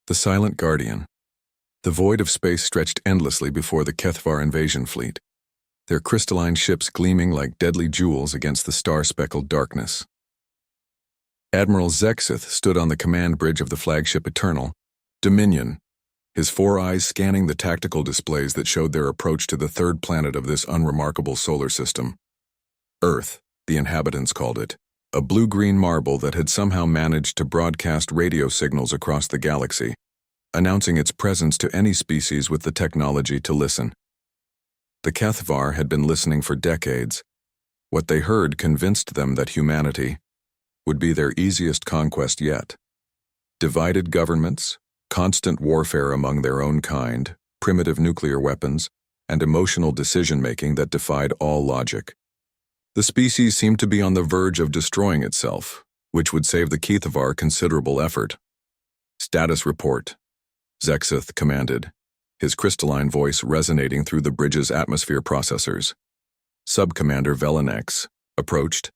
The Silent Guardian. The void of space stretched endlessly before the Kethvar invasion fleet, their crystalline ships gleaming like deadly jewels against the star-speckled darkness. Admiral Zexith stood on the command bridge of the flagship Eternal, Dominion, his four eyes scanning the tactical displays that showed their approach to the third planet of this unremarkable solar system. Earth, the inhabitants called it, a blue-green marble that had somehow managed to broadcast radio signals across the galaxy, announcing its presence to any species with the technology to listen. The Kethvar had been listening for decades. What they heard convinced them that humanity would be their easiest conquest yet. Divided governments, constant warfare among their own kind, primitive nuclear weapons, and emotional decision-making that defied all logic. The species seemed to be on the verge of destroying itself, which would save the Kethvar considerable effort. "Status report," Zexith commanded, his crystalline voice resonating through the bridge's atmosphere processors. Sub-Commander Velenex approached,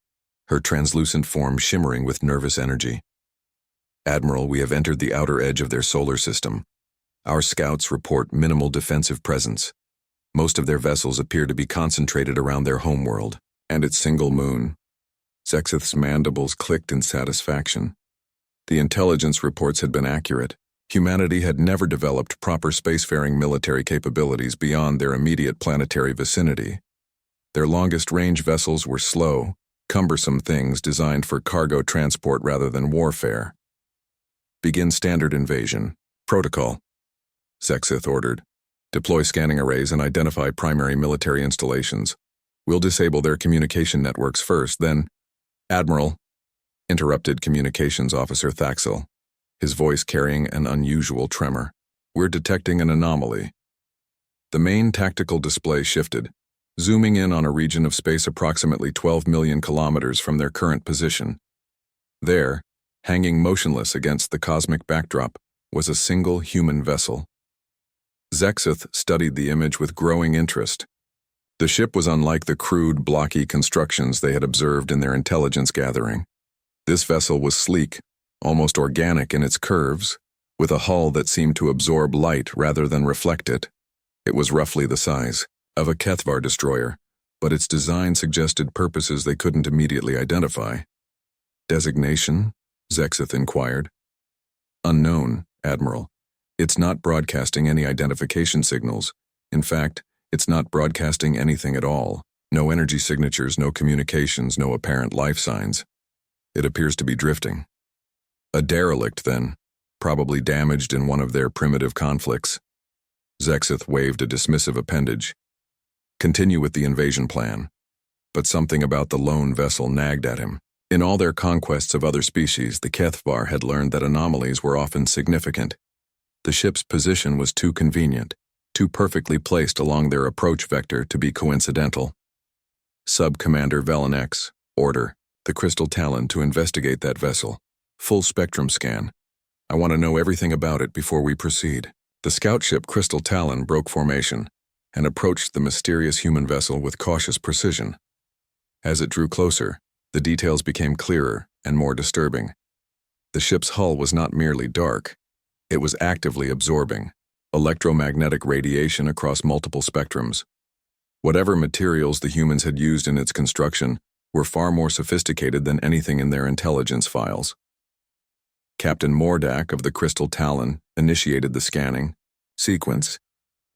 her translucent form shimmering with nervous energy. "Admiral, we have entered the outer edge of their solar system. Our scouts report minimal defensive presence. Most of their vessels appear to be concentrated around their homeworld and its single moon." Zexith's mandibles clicked in satisfaction. The intelligence reports had been accurate. Humanity had never developed proper spacefaring military capabilities beyond their immediate planetary vicinity. Their longest-range vessels were slow, cumbersome things designed for cargo transport rather than warfare. "Begin standard invasion. Protocol," Zexith ordered. "Deploy scanning arrays and identify primary military installations. We'll disable their communication networks first, then—" "Admiral," interrupted Communications Officer Thaxel, his voice carrying an unusual tremor. "We're detecting an anomaly." The main tactical display shifted, zooming in on a region of space approximately 12 million kilometers from their current position. There, hanging motionless against the cosmic backdrop, was a single human vessel. Zexith studied the image with growing interest. The ship was unlike the crude, blocky constructions they had observed in their intelligence gathering. This vessel was sleek, almost organic in its curves, with a hull that seemed to absorb light rather than reflect it. It was roughly the size of a Kethvar destroyer, but its design suggested purposes they couldn't immediately identify. "Designation?" Zexith inquired. "Unknown, Admiral. It's not broadcasting any identification signals. In fact, it's not broadcasting anything at all. No energy signatures, no communications, no apparent life signs. It appears to be drifting." "A derelict, then, probably damaged in one of their primitive conflicts." Zexith waved a dismissive appendage. "Continue with the invasion plan." But something about the lone vessel nagged at him. In all their conquests of other species, the Kethvar had learned that anomalies were often significant. The ship's position was too convenient, too perfectly placed along their approach vector to be coincidental. "Sub-Commander Velenex, order the Crystal Talon to investigate that vessel. Full spectrum scan. I want to know everything about it before we proceed." The scout ship Crystal Talon broke formation and approached the mysterious human vessel with cautious precision. As it drew closer, the details became clearer and more disturbing. The ship's hull was not merely dark. It was actively absorbing electromagnetic radiation across multiple spectrums. Whatever materials the humans had used in its construction were far more sophisticated than anything in their intelligence files. Captain Mordak of the Crystal Talon initiated the scanning sequence,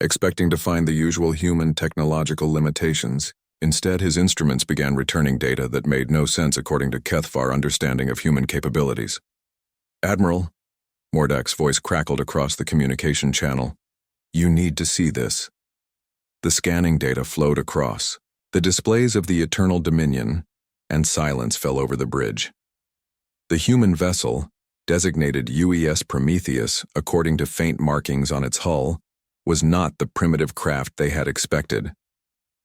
expecting to find the usual human technological limitations. Instead, his instruments began returning data that made no sense according to Kethvar understanding of human capabilities. "Admiral," Mordak's voice crackled across the communication channel, "you need to see this." The scanning data flowed across, the displays of the Eternal Dominion, and silence fell over the bridge. The human vessel, designated UES Prometheus according to faint markings on its hull, was not the primitive craft they had expected.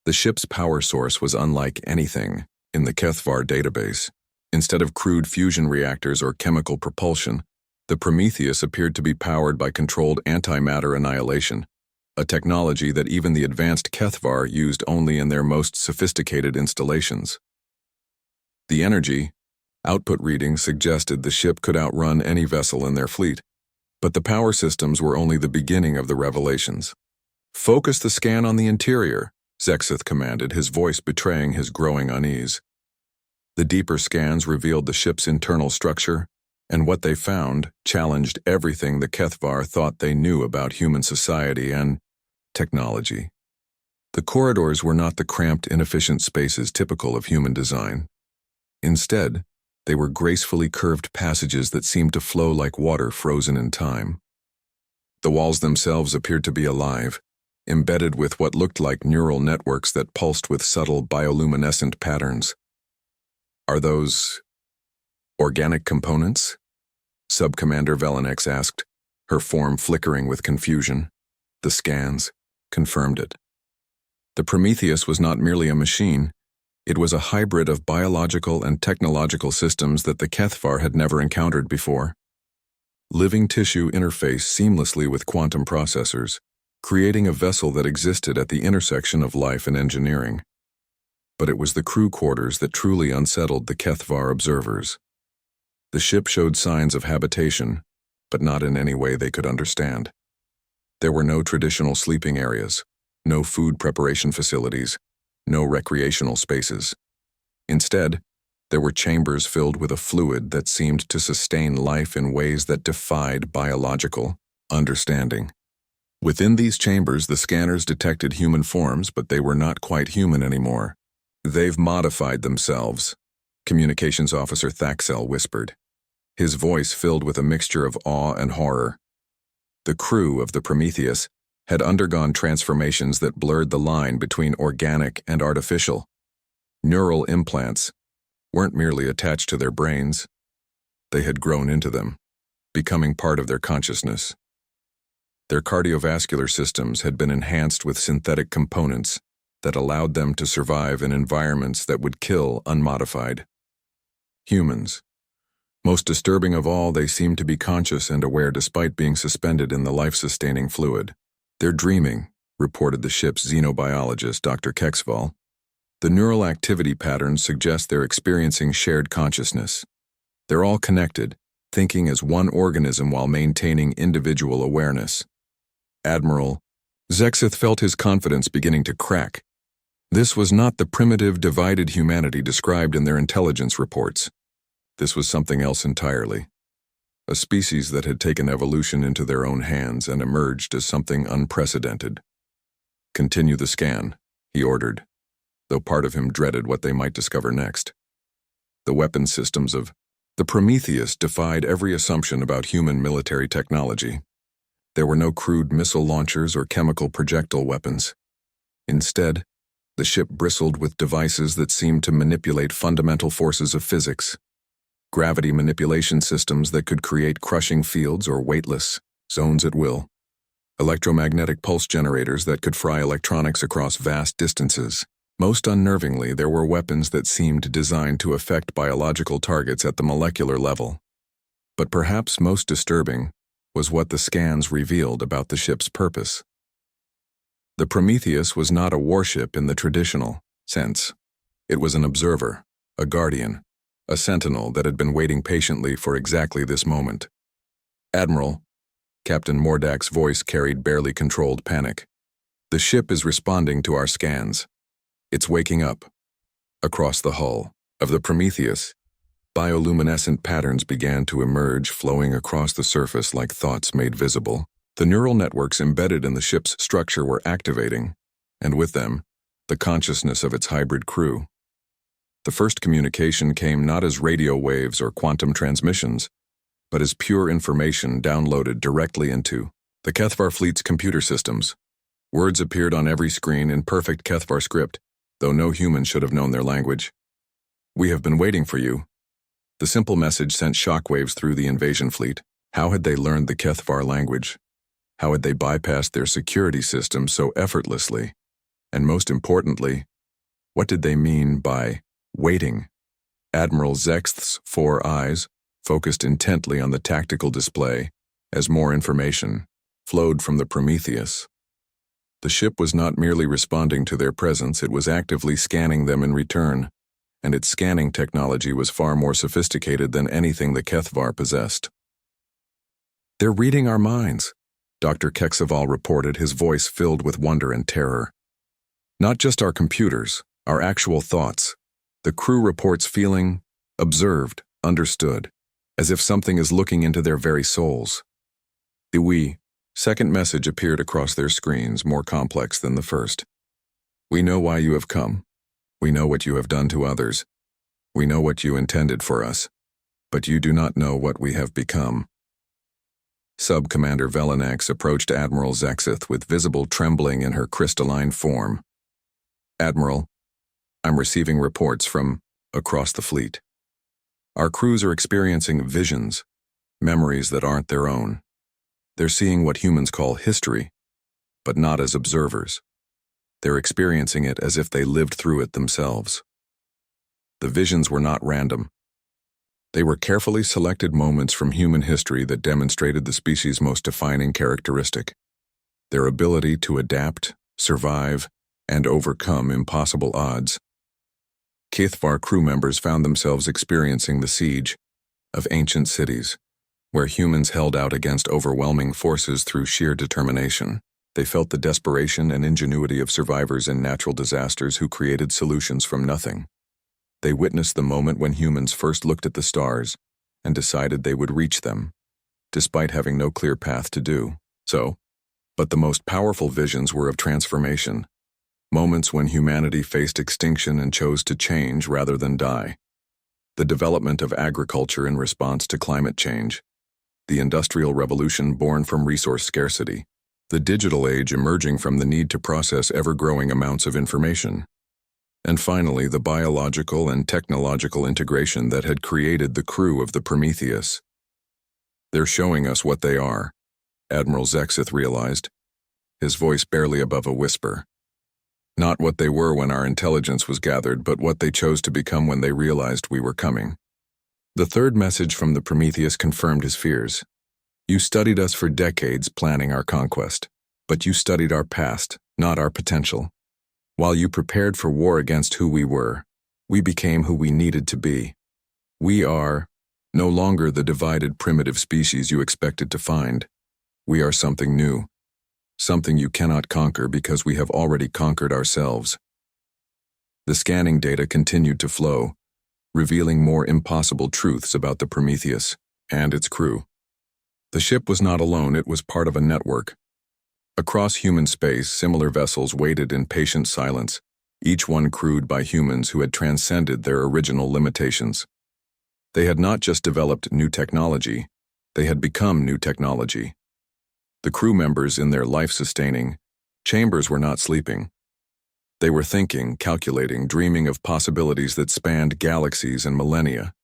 The ship's power source was unlike anything in the Kethvar database. Instead of crude fusion reactors or chemical propulsion, the Prometheus appeared to be powered by controlled antimatter annihilation, a technology that even the advanced Kethvar used only in their most sophisticated installations. The energy output readings suggested the ship could outrun any vessel in their fleet. But the power systems were only the beginning of the revelations. "Focus the scan on the interior," Zexith commanded, his voice betraying his growing unease. The deeper scans revealed the ship's internal structure, and what they found challenged everything the Kethvar thought they knew about human society and technology. The corridors were not the cramped, inefficient spaces typical of human design. Instead, they were gracefully curved passages that seemed to flow like water frozen in time. The walls themselves appeared to be alive, embedded with what looked like neural networks that pulsed with subtle bioluminescent patterns. "Are those organic components?" Sub-Commander Velenex asked, her form flickering with confusion. The scans confirmed it. The Prometheus was not merely a machine. It was a hybrid of biological and technological systems that the Kethvar had never encountered before. Living tissue interfaced seamlessly with quantum processors, creating a vessel that existed at the intersection of life and engineering. But it was the crew quarters that truly unsettled the Kethvar observers. The ship showed signs of habitation, but not in any way they could understand. There were no traditional sleeping areas, no food preparation facilities, no recreational spaces. Instead, there were chambers filled with a fluid that seemed to sustain life in ways that defied biological understanding. Within these chambers, the scanners detected human forms, but they were not quite human anymore. "They've modified themselves," Communications Officer Thaxel whispered, his voice filled with a mixture of awe and horror. The crew of the Prometheus had undergone transformations that blurred the line between organic and artificial. Neural implants weren't merely attached to their brains. They had grown into them, becoming part of their consciousness. Their cardiovascular systems had been enhanced with synthetic components that allowed them to survive in environments that would kill unmodified humans. Most disturbing of all, they seemed to be conscious and aware despite being suspended in the life-sustaining fluid. "They're dreaming," reported the ship's xenobiologist, Dr. Kexval. "The neural activity patterns suggest they're experiencing shared consciousness. They're all connected, thinking as one organism while maintaining individual awareness." Admiral Zexith felt his confidence beginning to crack. This was not the primitive, divided humanity described in their intelligence reports. This was something else entirely. A species that had taken evolution into their own hands and emerged as something unprecedented. "Continue the scan," he ordered, though part of him dreaded what they might discover next. The weapon systems of the Prometheus defied every assumption about human military technology. There were no crude missile launchers or chemical projectile weapons. Instead, the ship bristled with devices that seemed to manipulate fundamental forces of physics. Gravity manipulation systems that could create crushing fields or weightless zones at will. Electromagnetic pulse generators that could fry electronics across vast distances. Most unnervingly, there were weapons that seemed designed to affect biological targets at the molecular level. But perhaps most disturbing was what the scans revealed about the ship's purpose. The Prometheus was not a warship in the traditional sense. It was an observer, a guardian, a sentinel that had been waiting patiently for exactly this moment. "Admiral," Captain Mordak's voice carried barely controlled panic. "The ship is responding to our scans. It's waking up." Across the hull of the Prometheus, bioluminescent patterns began to emerge, flowing across the surface like thoughts made visible. The neural networks embedded in the ship's structure were activating, and with them, the consciousness of its hybrid crew. The first communication came not as radio waves or quantum transmissions, but as pure information downloaded directly into the Kethvar fleet's computer systems. Words appeared on every screen in perfect Kethvar script, though no human should have known their language. "We have been waiting for you." The simple message sent shockwaves through the invasion fleet. How had they learned the Kethvar language? How had they bypassed their security system so effortlessly? And most importantly, what did they mean by waiting? Admiral Zexth's 4 eyes focused intently on the tactical display as more information flowed from the Prometheus. The ship was not merely responding to their presence, it was actively scanning them in return, and its scanning technology was far more sophisticated than anything the Kethvar possessed. They're reading our minds, Dr. Keksaval reported, his voice filled with wonder and terror. Not just our computers, our actual thoughts. The crew reports feeling observed, understood, as if something is looking into their very souls. The second message appeared across their screens, more complex than the first. We know why you have come. We know what you have done to others. We know what you intended for us. But you do not know what we have become. Sub-Commander Velenax approached Admiral Zexith with visible trembling in her crystalline form. Admiral, I'm receiving reports from across the fleet. Our crews are experiencing visions, memories that aren't their own. They're seeing what humans call history, but not as observers. They're experiencing it as if they lived through it themselves. The visions were not random. They were carefully selected moments from human history that demonstrated the species' most defining characteristic: their ability to adapt, survive, and overcome impossible odds. Kithvar crew members found themselves experiencing the siege of ancient cities, where humans held out against overwhelming forces through sheer determination. They felt the desperation and ingenuity of survivors in natural disasters who created solutions from nothing. They witnessed the moment when humans first looked at the stars and decided they would reach them, despite having no clear path to do so. But the most powerful visions were of transformation, moments when humanity faced extinction and chose to change rather than die. The development of agriculture in response to climate change, the Industrial Revolution born from resource scarcity, the digital age emerging from the need to process ever-growing amounts of information, and finally the biological and technological integration that had created the crew of the Prometheus. They're showing us what they are, Admiral Zexith realized, his voice barely above a whisper. Not what they were when our intelligence was gathered, but what they chose to become when they realized we were coming. The third message from the Prometheus confirmed his fears. You studied us for decades planning our conquest, but you studied our past, not our potential. While you prepared for war against who we were, we became who we needed to be. We are no longer the divided primitive species you expected to find. We are something new, something you cannot conquer because we have already conquered ourselves. The scanning data continued to flow, revealing more impossible truths about the Prometheus and its crew. The ship was not alone, it was part of a network. Across human space, similar vessels waited in patient silence, each one crewed by humans who had transcended their original limitations. They had not just developed new technology, they had become new technology. The crew members in their life-sustaining chambers were not sleeping. They were thinking, calculating, dreaming of possibilities that spanned galaxies and millennia.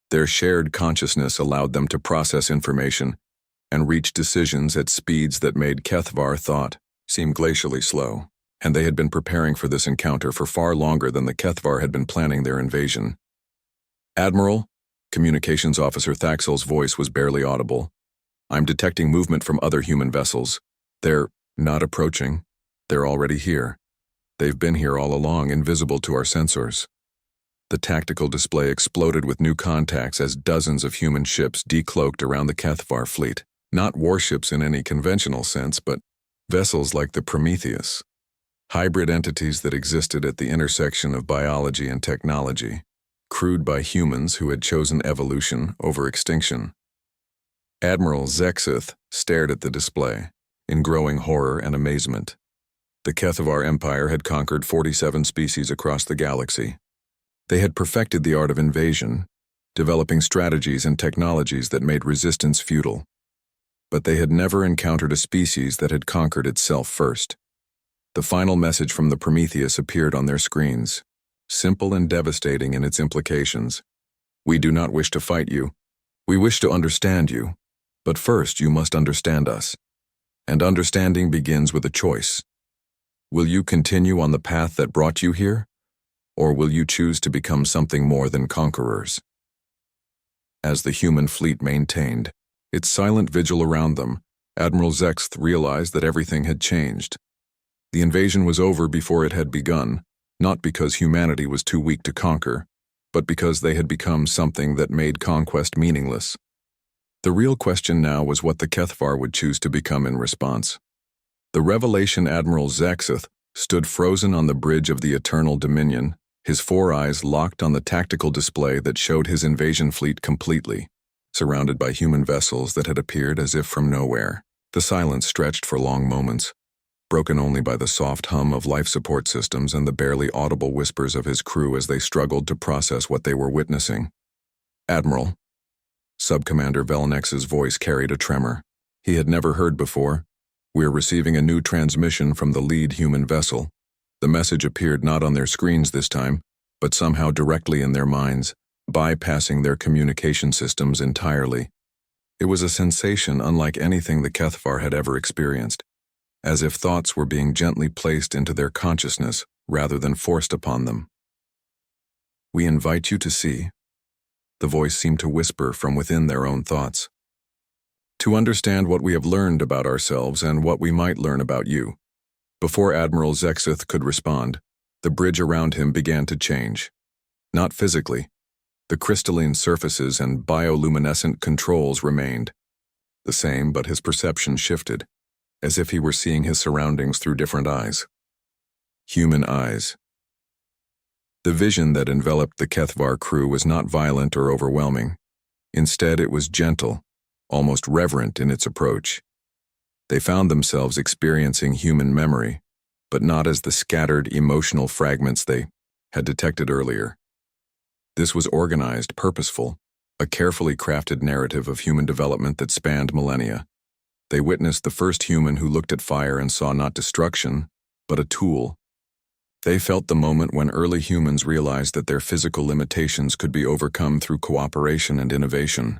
Their shared consciousness allowed them to process information and reach decisions at speeds that made Kethvar thought seem glacially slow, and they had been preparing for this encounter for far longer than the Kethvar had been planning their invasion. Admiral, Communications Officer Thaxel's voice was barely audible. I'm detecting movement from other human vessels. They're not approaching. They're already here. They've been here all along, invisible to our sensors. The tactical display exploded with new contacts as dozens of human ships decloaked around the Kethvar fleet. Not warships in any conventional sense, but vessels like the Prometheus. Hybrid entities that existed at the intersection of biology and technology, crewed by humans who had chosen evolution over extinction. Admiral Zexith stared at the display, in growing horror and amazement. The Kethvar Empire had conquered 47 species across the galaxy. They had perfected the art of invasion, developing strategies and technologies that made resistance futile. But they had never encountered a species that had conquered itself first. The final message from the Prometheus appeared on their screens, simple and devastating in its implications. We do not wish to fight you. We wish to understand you. But first you must understand us. And understanding begins with a choice. Will you continue on the path that brought you here? Or will you choose to become something more than conquerors? As the human fleet maintained its silent vigil around them, Admiral Zexith realized that everything had changed. The invasion was over before it had begun, not because humanity was too weak to conquer, but because they had become something that made conquest meaningless. The real question now was what the Kethvar would choose to become in response. The Revelation Admiral Zexeth stood frozen on the bridge of the Eternal Dominion, his four eyes locked on the tactical display that showed his invasion fleet completely, surrounded by human vessels that had appeared as if from nowhere. The silence stretched for long moments, broken only by the soft hum of life support systems and the barely audible whispers of his crew as they struggled to process what they were witnessing. "Admiral." Subcommander Velenex's voice carried a tremor he had never heard before. "We're receiving a new transmission from the lead human vessel." The message appeared not on their screens this time, but somehow directly in their minds, bypassing their communication systems entirely. It was a sensation unlike anything the Kethvar had ever experienced, as if thoughts were being gently placed into their consciousness rather than forced upon them. "We invite you to see," the voice seemed to whisper from within their own thoughts, "to understand what we have learned about ourselves and what we might learn about you." Before Admiral Zexeth could respond, the bridge around him began to change. Not physically. The crystalline surfaces and bioluminescent controls remained the same, but his perception shifted, as if he were seeing his surroundings through different eyes. Human eyes. The vision that enveloped the Kethvar crew was not violent or overwhelming. Instead, it was gentle, almost reverent in its approach. They found themselves experiencing human memory, but not as the scattered emotional fragments they had detected earlier. This was organized, purposeful, a carefully crafted narrative of human development that spanned millennia. They witnessed the first human who looked at fire and saw not destruction, but a tool. They felt the moment when early humans realized that their physical limitations could be overcome through cooperation and innovation.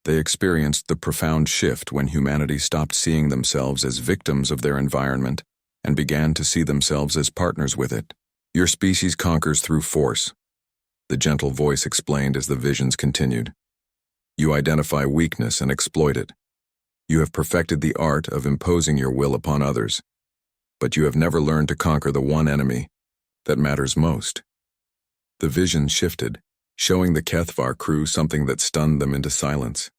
They experienced the profound shift when humanity stopped seeing themselves as victims of their environment and began to see themselves as partners with it. "Your species conquers through force," the gentle voice explained as the visions continued. "You identify weakness and exploit it. You have perfected the art of imposing your will upon others, but you have never learned to conquer the one enemy that matters most." The vision shifted, showing the Kethvar crew something that stunned them into silence.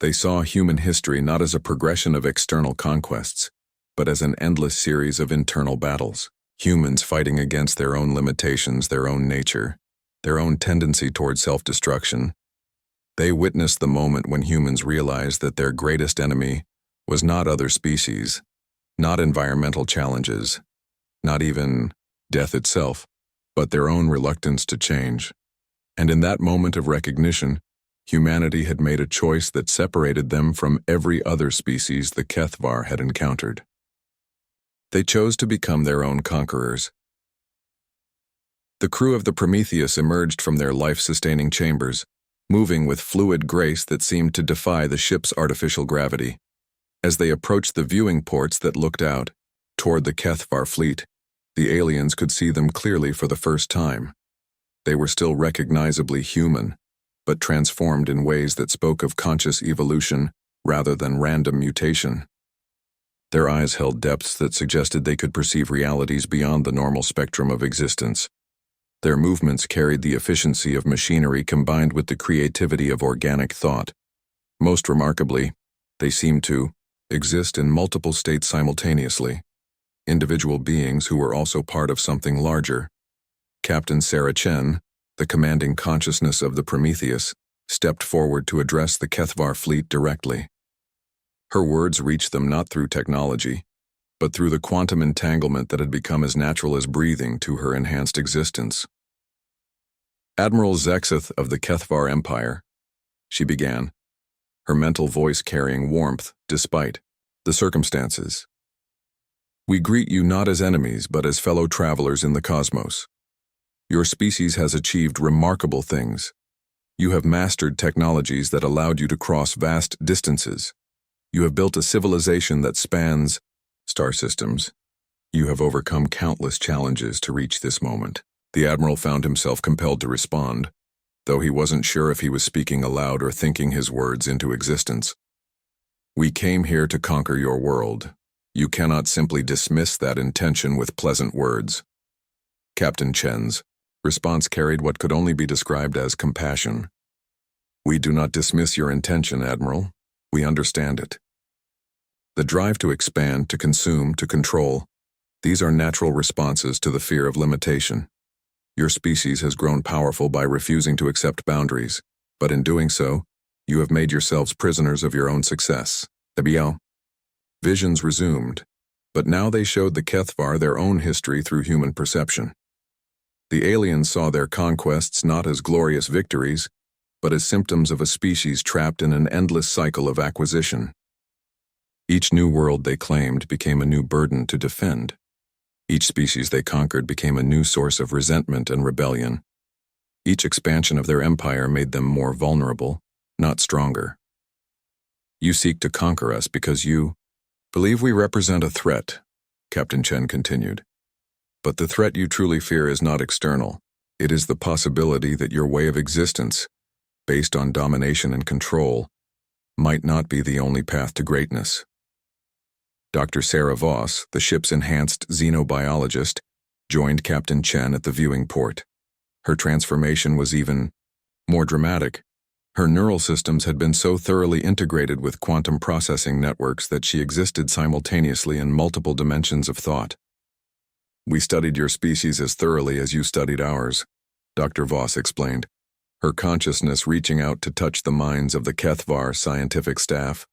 They saw human history not as a progression of external conquests, but as an endless series of internal battles. Humans fighting against their own limitations, their own nature, their own tendency toward self-destruction. They witnessed the moment when humans realized that their greatest enemy was not other species, not environmental challenges, not even death itself, but their own reluctance to change. And in that moment of recognition, humanity had made a choice that separated them from every other species the Kethvar had encountered. They chose to become their own conquerors. The crew of the Prometheus emerged from their life-sustaining chambers, moving with fluid grace that seemed to defy the ship's artificial gravity. As they approached the viewing ports that looked out toward the Kethvar fleet, the aliens could see them clearly for the first time. They were still recognizably human, but transformed in ways that spoke of conscious evolution rather than random mutation. Their eyes held depths that suggested they could perceive realities beyond the normal spectrum of existence. Their movements carried the efficiency of machinery combined with the creativity of organic thought. Most remarkably, they seemed to exist in multiple states simultaneously, individual beings who were also part of something larger. Captain Sarah Chen, the commanding consciousness of the Prometheus, stepped forward to address the Kethvar fleet directly. Her words reached them not through technology, but through the quantum entanglement that had become as natural as breathing to her enhanced existence. "Admiral Zexeth of the Kethvar Empire," she began, her mental voice carrying warmth despite the circumstances. "We greet you not as enemies but as fellow travelers in the cosmos. Your species has achieved remarkable things. You have mastered technologies that allowed you to cross vast distances. You have built a civilization that spans star systems. You have overcome countless challenges to reach this moment." The Admiral found himself compelled to respond, though he wasn't sure if he was speaking aloud or thinking his words into existence. "We came here to conquer your world. You cannot simply dismiss that intention with pleasant words." Captain Chen's response carried what could only be described as compassion. We do not dismiss your intention, Admiral. We understand it. The drive to expand, to consume, to control, these are natural responses to the fear of limitation. Your species has grown powerful by refusing to accept boundaries, but in doing so, you have made yourselves prisoners of your own success. Visions resumed, but now they showed the Kethvar their own history through human perception. The aliens saw their conquests not as glorious victories, but as symptoms of a species trapped in an endless cycle of acquisition. Each new world they claimed became a new burden to defend. Each species they conquered became a new source of resentment and rebellion. Each expansion of their empire made them more vulnerable, not stronger. You seek to conquer us because you believe we represent a threat, Captain Chen continued. But the threat you truly fear is not external. It is the possibility that your way of existence, based on domination and control, might not be the only path to greatness. Dr. Sarah Voss, the ship's enhanced xenobiologist, joined Captain Chen at the viewing port. Her transformation was even more dramatic. Her neural systems had been so thoroughly integrated with quantum processing networks that she existed simultaneously in multiple dimensions of thought. We studied your species as thoroughly as you studied ours, Dr. Voss explained, her consciousness reaching out to touch the minds of the Kethvar scientific staff.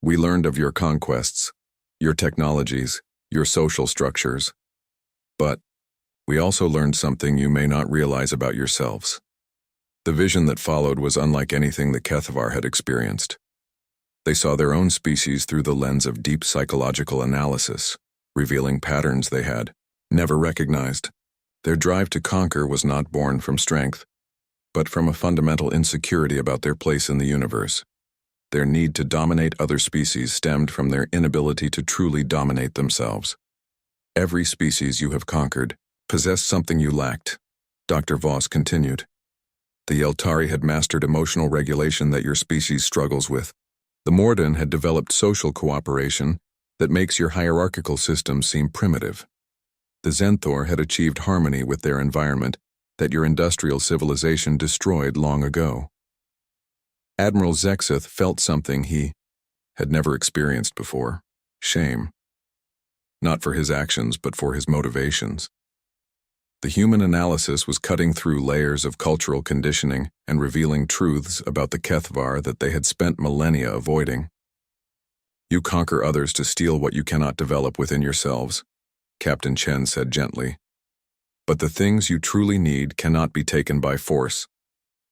We learned of your conquests, your technologies, your social structures. But we also learned something you may not realize about yourselves. The vision that followed was unlike anything the Kethvar had experienced. They saw their own species through the lens of deep psychological analysis, revealing patterns they had never recognized. Their drive to conquer was not born from strength, but from a fundamental insecurity about their place in the universe. Their need to dominate other species stemmed from their inability to truly dominate themselves. Every species you have conquered possessed something you lacked, Dr. Voss continued. The Yeltari had mastered emotional regulation that your species struggles with. The Morden had developed social cooperation that makes your hierarchical system seem primitive. The Zenthor had achieved harmony with their environment that your industrial civilization destroyed long ago. Admiral Zexith felt something he had never experienced before: shame. Not for his actions, but for his motivations. The human analysis was cutting through layers of cultural conditioning and revealing truths about the Kethvar that they had spent millennia avoiding. You conquer others to steal what you cannot develop within yourselves, Captain Chen said gently. But the things you truly need cannot be taken by force.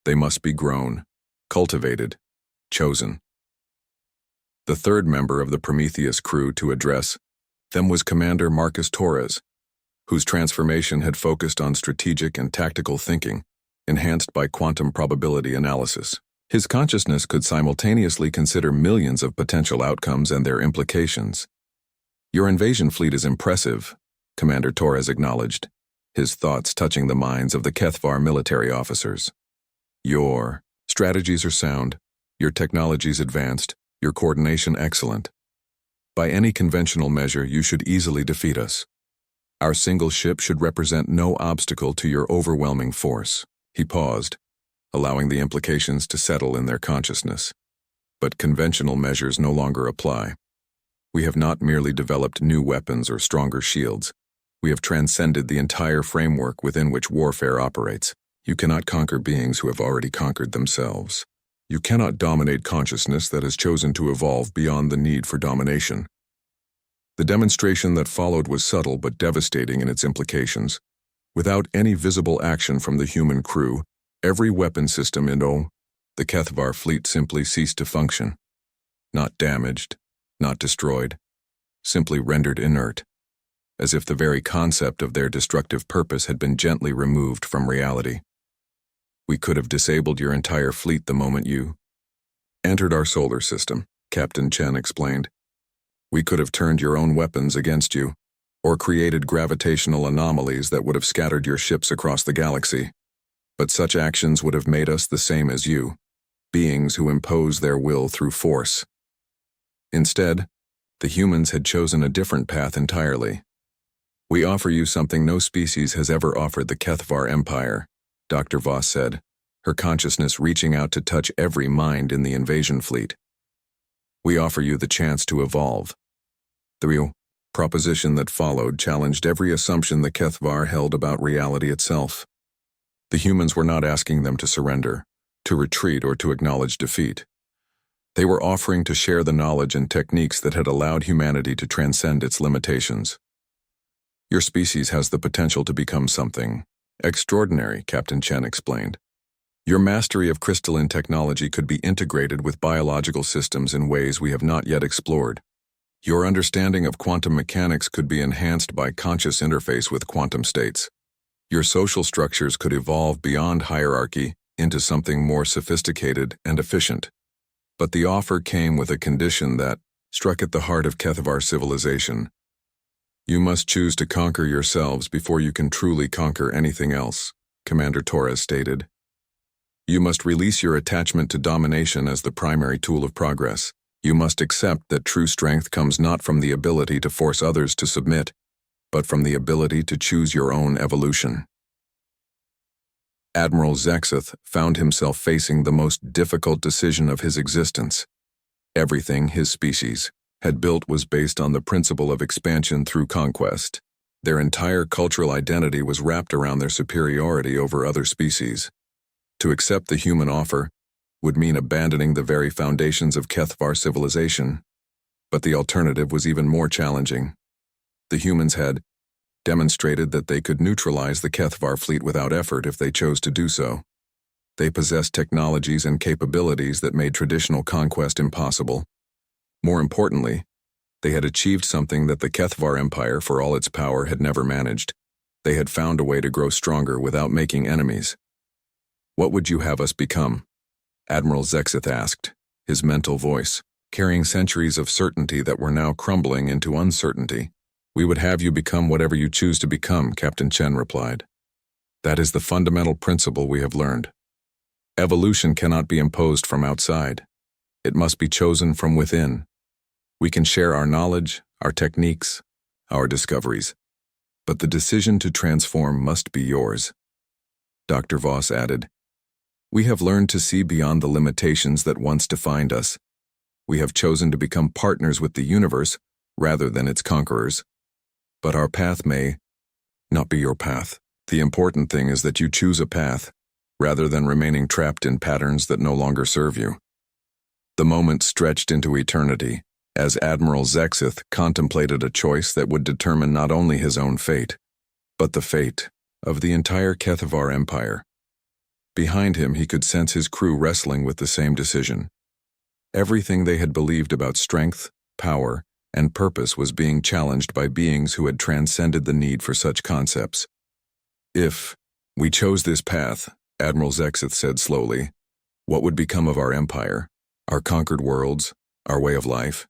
They must be grown, cultivated, chosen. The third member of the Prometheus crew to address them was Commander Marcus Torres, whose transformation had focused on strategic and tactical thinking, enhanced by quantum probability analysis. His consciousness could simultaneously consider millions of potential outcomes and their implications. Your invasion fleet is impressive, Commander Torres acknowledged, his thoughts touching the minds of the Kethvar military officers. Your strategies are sound, your technologies advanced, your coordination excellent. By any conventional measure, you should easily defeat us. Our single ship should represent no obstacle to your overwhelming force. He paused, allowing the implications to settle in their consciousness. But conventional measures no longer apply. We have not merely developed new weapons or stronger shields. We have transcended the entire framework within which warfare operates. You cannot conquer beings who have already conquered themselves. You cannot dominate consciousness that has chosen to evolve beyond the need for domination. The demonstration that followed was subtle but devastating in its implications. Without any visible action from the human crew, every weapon system in the Kethvar fleet simply ceased to function. Not damaged, not destroyed, simply rendered inert, as if the very concept of their destructive purpose had been gently removed from reality. We could have disabled your entire fleet the moment you entered our solar system, Captain Chen explained. We could have turned your own weapons against you, or created gravitational anomalies that would have scattered your ships across the galaxy. But such actions would have made us the same as you, beings who impose their will through force. Instead, the humans had chosen a different path entirely. We offer you something no species has ever offered the Kethvar Empire, Dr. Voss said, her consciousness reaching out to touch every mind in the invasion fleet. We offer you the chance to evolve. The proposition that followed challenged every assumption the Kethvar held about reality itself. The humans were not asking them to surrender, to retreat, or to acknowledge defeat. They were offering to share the knowledge and techniques that had allowed humanity to transcend its limitations. Your species has the potential to become something extraordinary, Captain Chen explained. Your mastery of crystalline technology could be integrated with biological systems in ways we have not yet explored. Your understanding of quantum mechanics could be enhanced by conscious interface with quantum states. Your social structures could evolve beyond hierarchy into something more sophisticated and efficient. But the offer came with a condition that struck at the heart of Kethvar civilization. You must choose to conquer yourselves before you can truly conquer anything else, Commander Torres stated. You must release your attachment to domination as the primary tool of progress. You must accept that true strength comes not from the ability to force others to submit, but from the ability to choose your own evolution. Admiral Zexeth found himself facing the most difficult decision of his existence. Everything his species had built was based on the principle of expansion through conquest. Their entire cultural identity was wrapped around their superiority over other species. To accept the human offer would mean abandoning the very foundations of Kethvar civilization. But the alternative was even more challenging. The humans had demonstrated that they could neutralize the Kethvar fleet without effort if they chose to do so. They possessed technologies and capabilities that made traditional conquest impossible. More importantly, they had achieved something that the Kethvar Empire, for all its power, had never managed. They had found a way to grow stronger without making enemies. What would you have us become? Admiral Zexeth asked, his mental voice carrying centuries of certainty that were now crumbling into uncertainty. We would have you become whatever you choose to become, Captain Chen replied. That is the fundamental principle we have learned. Evolution cannot be imposed from outside. It must be chosen from within. We can share our knowledge, our techniques, our discoveries, but the decision to transform must be yours. Dr. Voss added, We have learned to see beyond the limitations that once defined us. We have chosen to become partners with the universe rather than its conquerors. But our path may not be your path. The important thing is that you choose a path, rather than remaining trapped in patterns that no longer serve you. The moment stretched into eternity, as Admiral Zexeth contemplated a choice that would determine not only his own fate, but the fate of the entire Kethvar Empire. Behind him, he could sense his crew wrestling with the same decision. Everything they had believed about strength, power, and purpose was being challenged by beings who had transcended the need for such concepts. If we chose this path, Admiral Zexeth said slowly, what would become of our empire, our conquered worlds, our way of life?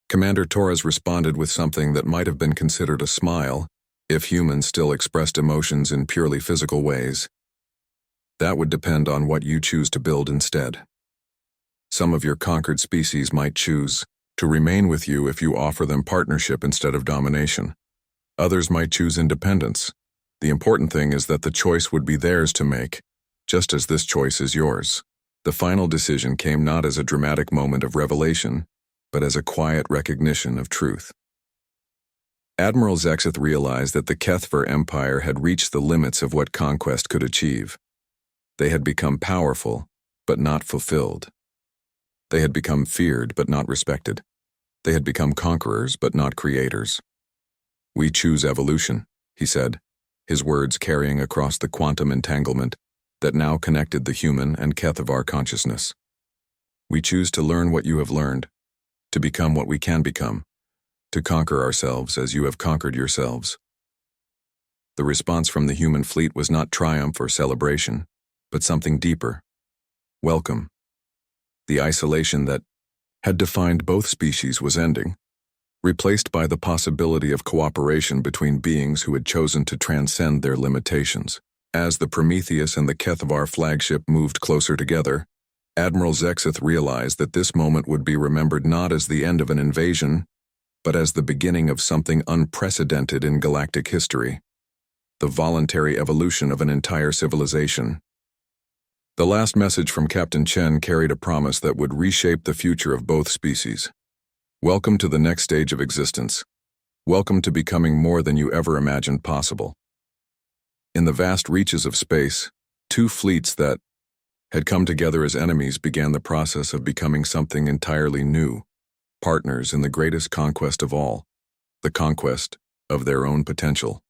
Commander Torres responded with something that might have been considered a smile, if humans still expressed emotions in purely physical ways. That would depend on what you choose to build instead. Some of your conquered species might choose to remain with you if you offer them partnership instead of domination. Others might choose independence. The important thing is that the choice would be theirs to make, just as this choice is yours. The final decision came not as a dramatic moment of revelation, but as a quiet recognition of truth. Admiral Zexeth realized that the Kethvar Empire had reached the limits of what conquest could achieve. They had become powerful, but not fulfilled. They had become feared, but not respected. They had become conquerors, but not creators. We choose evolution, he said, his words carrying across the quantum entanglement that now connected the human and Kethvar consciousness. We choose to learn what you have learned, to become what we can become, to conquer ourselves as you have conquered yourselves. The response from the human fleet was not triumph or celebration, but something deeper. Welcome. The isolation that had defined both species was ending, replaced by the possibility of cooperation between beings who had chosen to transcend their limitations. As the Prometheus and the Kethvar flagship moved closer together, Admiral Zexeth realized that this moment would be remembered not as the end of an invasion, but as the beginning of something unprecedented in galactic history, the voluntary evolution of an entire civilization. The last message from Captain Chen carried a promise that would reshape the future of both species. Welcome to the next stage of existence. Welcome to becoming more than you ever imagined possible. In the vast reaches of space, two fleets that had come together as enemies began the process of becoming something entirely new, partners in the greatest conquest of all, the conquest of their own potential.